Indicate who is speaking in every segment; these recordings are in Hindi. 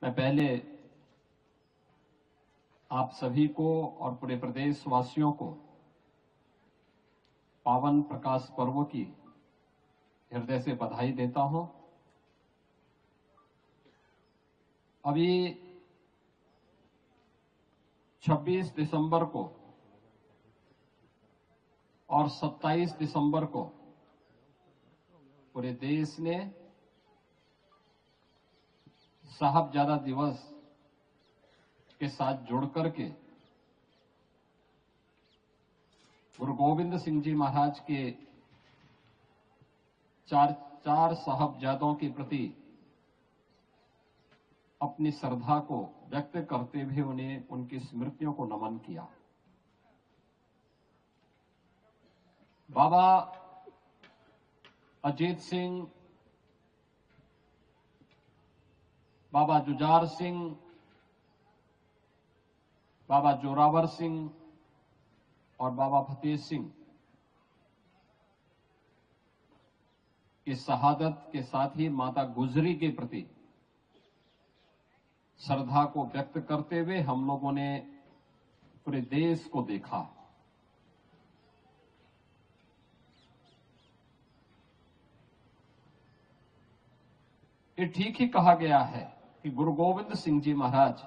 Speaker 1: मैं पहले आप सभी को और पूरे प्रदेश वासियों को पावन प्रकाश पर्व की हृदय से बधाई देता हूं। अभी 26 दिसंबर को और 27 दिसंबर को पूरे देश ने साहबजादा दिवस के साथ जुड़कर के गुरु गोविंद सिंह जी महाराज के चार साहबजादों के प्रति अपनी श्रद्धा को व्यक्त करते हुए उन्हें उनकी स्मृतियों को नमन किया। बाबा अजीत सिंह, बाबा जुझार सिंह, बाबा जोरावर सिंह और बाबा फतेह सिंह की शहादत के साथ ही माता गुजरी के प्रति श्रद्धा को व्यक्त करते हुए हम लोगों ने पूरे देश को देखा। ये ठीक ही कहा गया है कि गुरु गोविंद सिंह जी महाराज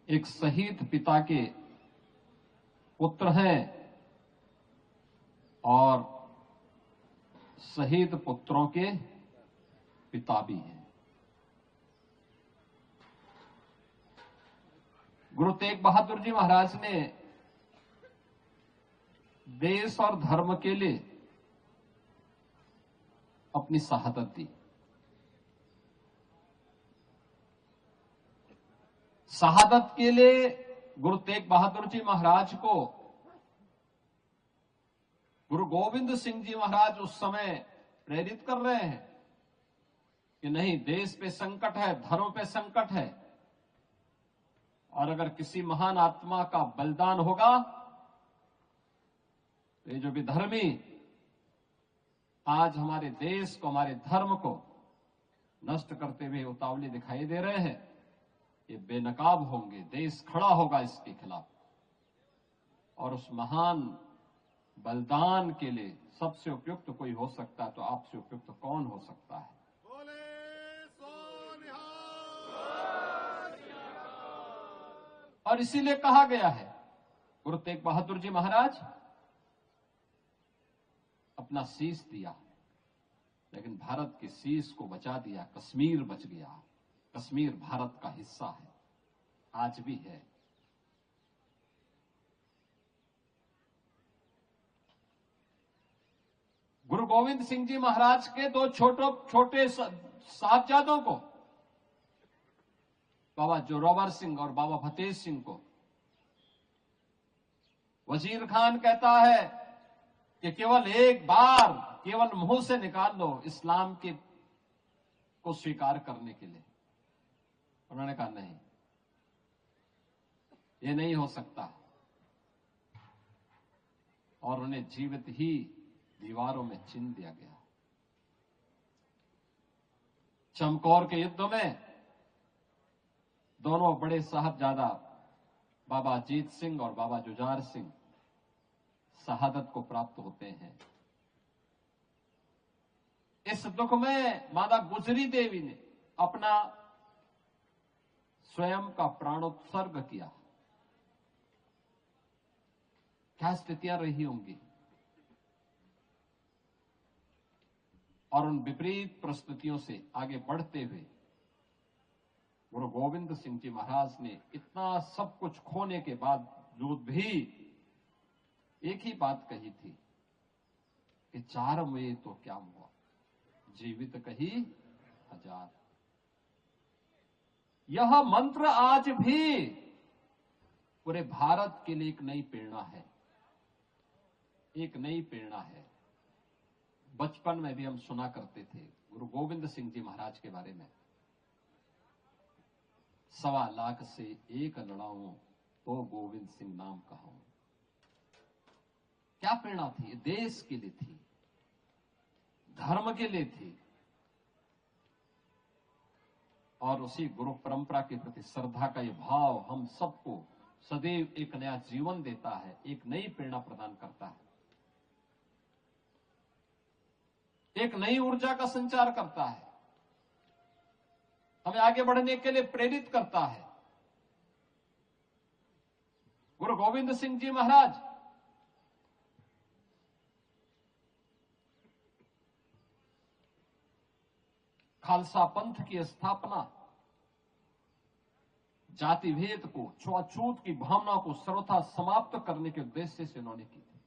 Speaker 1: एक शहीद पिता के पुत्र हैं और शहीद पुत्रों के पिता भी हैं। गुरु तेग बहादुर जी महाराज ने देश और धर्म के लिए अपनी शहादत दी। शहादत के लिए गुरु तेग बहादुर जी महाराज को गुरु गोविंद सिंह जी महाराज उस समय प्रेरित कर रहे हैं कि नहीं, देश पे संकट है, धर्म पे संकट है, और अगर किसी महान आत्मा का बलिदान होगा तो ये जो विधर्मी आज हमारे देश को, हमारे धर्म को नष्ट करते हुए उतावले दिखाई दे रहे हैं, ये बेनकाब होंगे, देश खड़ा होगा इसके खिलाफ। और उस महान बलिदान के लिए सबसे उपयुक्त कोई हो सकता है तो आपसे उपयुक्त कौन हो सकता है। और इसीलिए कहा गया है गुरु तेग बहादुर जी महाराज अपना शीश दिया, लेकिन भारत के शीश को बचा दिया। कश्मीर बच गया। कश्मीर भारत का हिस्सा है, आज भी है। गुरु गोविंद सिंह जी महाराज के दो छोटे साहबजादों को, बाबा जोरावर सिंह और बाबा फतेह सिंह को, वजीर खान कहता है कि केवल एक बार, केवल मुंह से निकाल लो इस्लाम के को स्वीकार करने के लिए। उन्होंने कहा नहीं, ये नहीं हो सकता, और उन्हें जीवित ही दीवारों में चिन दिया गया। चमकौर के युद्ध में दोनों बड़े साहबजादा बाबा अजीत सिंह और बाबा जुझार सिंह शहादत को प्राप्त होते हैं। इस दुख में माता गुजरी देवी ने अपना स्वयं का प्राणोत्सर्ग किया। क्या स्थितियां रही होंगी, और उन विपरीत परिस्थितियों से आगे बढ़ते हुए गुरु गोविंद सिंह जी महाराज ने इतना सब कुछ खोने के बावजूद भी एक ही बात कही थी कि 4 में तो क्या हुआ, जीवित कही 1000। यह मंत्र आज भी पूरे भारत के लिए एक नई प्रेरणा है, एक नई प्रेरणा है। बचपन में भी हम सुना करते थे गुरु गोविंद सिंह जी महाराज के बारे में, 1.25 लाख से एक लड़ाऊं तो गोविंद सिंह नाम कहूं। क्या प्रेरणा थी, देश के लिए थी, धर्म के लिए थी, और उसी गुरु परंपरा के प्रति श्रद्धा का ये भाव हम सबको सदैव एक नया जीवन देता है, एक नई प्रेरणा प्रदान करता है, एक नई ऊर्जा का संचार करता है, हमें आगे बढ़ने के लिए प्रेरित करता है। गुरु गोविंद सिंह जी महाराज खालसा पंथ की स्थापना जाति भेद को, छुआछूत की भावना को सर्वथा समाप्त करने के उद्देश्य से उन्होंने की थी।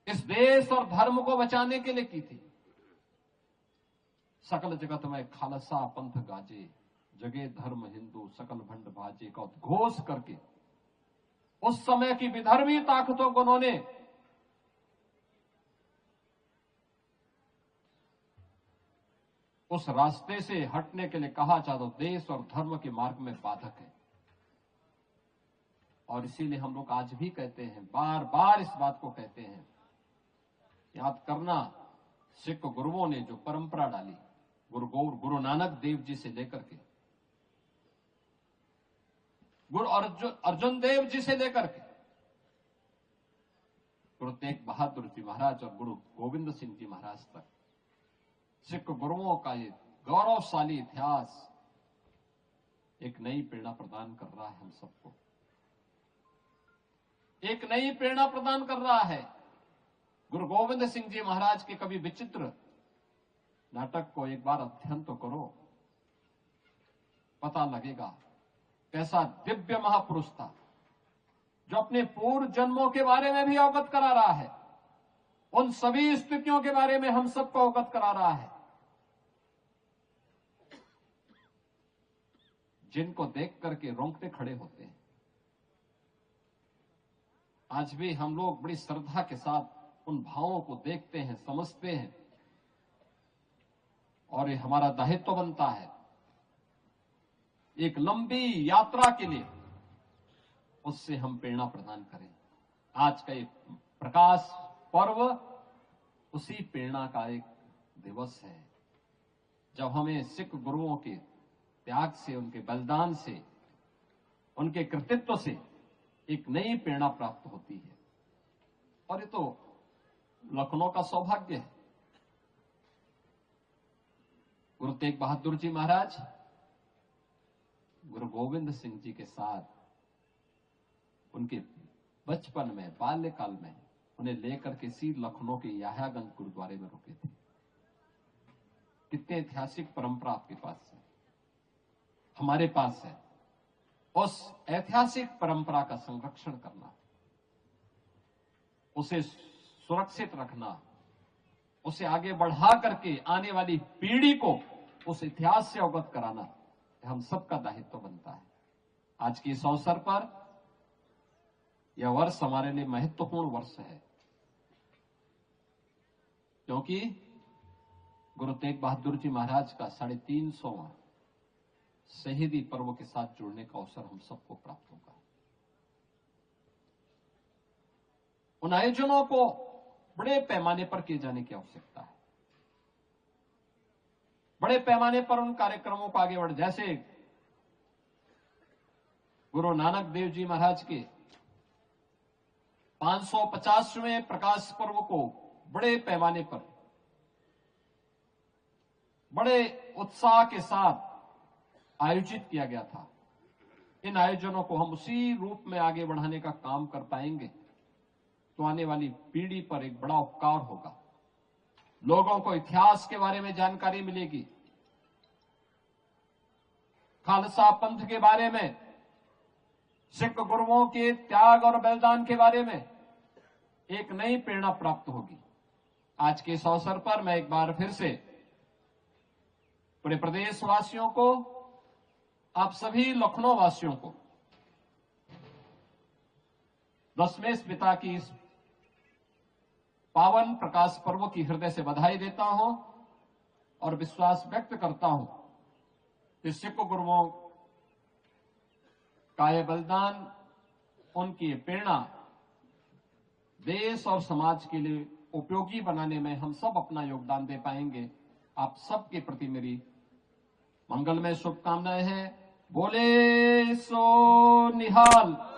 Speaker 1: इस देश और धर्म को बचाने के लिए की थी। सकल जगत में खालसा पंथ गाजे, जगे धर्म हिंदू सकल भंड भाजे का उद्घोष करके उस समय की विधर्मी ताकतों को उन्होंने उस रास्ते से हटने के लिए कहा चाहे तो देश और धर्म के मार्ग में बाधक है। और इसीलिए हम लोग आज भी कहते हैं, बार बार इस बात को कहते हैं, याद करना सिख गुरुओं ने जो परंपरा डाली, गुरु नानक देव जी से लेकर के गुरु अर्जुन देव जी से लेकर के गुरु तेग बहादुर जी महाराज और गुरु गोविंद सिंह जी महाराज तक सिख गुरुओं का ये गौरवशाली इतिहास एक नई प्रेरणा प्रदान कर रहा है हम सबको, एक नई प्रेरणा प्रदान कर रहा है। गुरु गोविंद सिंह जी महाराज के कभी विचित्र नाटक को एक बार अध्ययन तो करो, पता लगेगा कैसा दिव्य महापुरुष था, जो अपने पूर्व जन्मों के बारे में भी अवगत करा रहा है, उन सभी स्थितियों के बारे में हम सबको अवगत करा रहा है, जिनको देख करके रोंगटे खड़े होते हैं। आज भी हम लोग बड़ी श्रद्धा के साथ उन भावों को देखते हैं, समझते हैं, और ये हमारा दायित्व बनता है एक लंबी यात्रा के लिए उससे हम प्रेरणा प्रदान करें। आज का ये प्रकाश पर्व उसी प्रेरणा का एक दिवस है, जब हमें सिख गुरुओं के त्याग से, उनके बलिदान से, उनके कृतित्व से एक नई प्रेरणा प्राप्त होती है। और ये तो लखनऊ का सौभाग्य है। गुरु तेग बहादुर जी महाराज गुरु गोविंद सिंह जी के साथ उनके बचपन में, बाल्यकाल में उन्हें लेकर के सी लखनऊ के याह्यागंज गुरुद्वारे में रुके थे। कितने ऐतिहासिक परंपरा आपके पास है, हमारे पास है। उस ऐतिहासिक परंपरा का संरक्षण करना, उसे सुरक्षित रखना, उसे आगे बढ़ा करके आने वाली पीढ़ी को उस इतिहास से अवगत कराना हम सबका दायित्व बनता है। आज के इस अवसर पर यह वर्ष हमारे लिए महत्वपूर्ण वर्ष है, क्योंकि गुरु तेग बहादुर जी महाराज का 350वां शहीदी पर्व के साथ जुड़ने का अवसर हम सबको प्राप्त होगा। उन आयोजनों को बड़े पैमाने पर किए जाने की आवश्यकता है। बड़े पैमाने पर उन कार्यक्रमों को आगे बढ़, जैसे गुरु नानक देव जी महाराज के 550वें प्रकाश पर्व को बड़े पैमाने पर, बड़े उत्साह के साथ आयोजित किया गया था। इन आयोजनों को हम उसी रूप में आगे बढ़ाने का काम कर पाएंगे तो आने वाली पीढ़ी पर एक बड़ा उपकार होगा। लोगों को इतिहास के बारे में जानकारी मिलेगी, खालसा पंथ के बारे में, सिख गुरुओं के त्याग और बलिदान के बारे में एक नई प्रेरणा प्राप्त होगी। आज के इस अवसर पर मैं एक बार फिर से पूरे प्रदेशवासियों को, आप सभी लखनऊ वासियों को 10वें पिता की इस पावन प्रकाश पर्व की हृदय से बधाई देता हूं और विश्वास व्यक्त करता हूं कि सिख गुरुओं का ये बलिदान, उनकी प्रेरणा देश और समाज के लिए उपयोगी बनाने में हम सब अपना योगदान दे पाएंगे। आप सबके प्रति मेरी मंगलमय शुभकामनाएं हैं। बोले सो निहाल।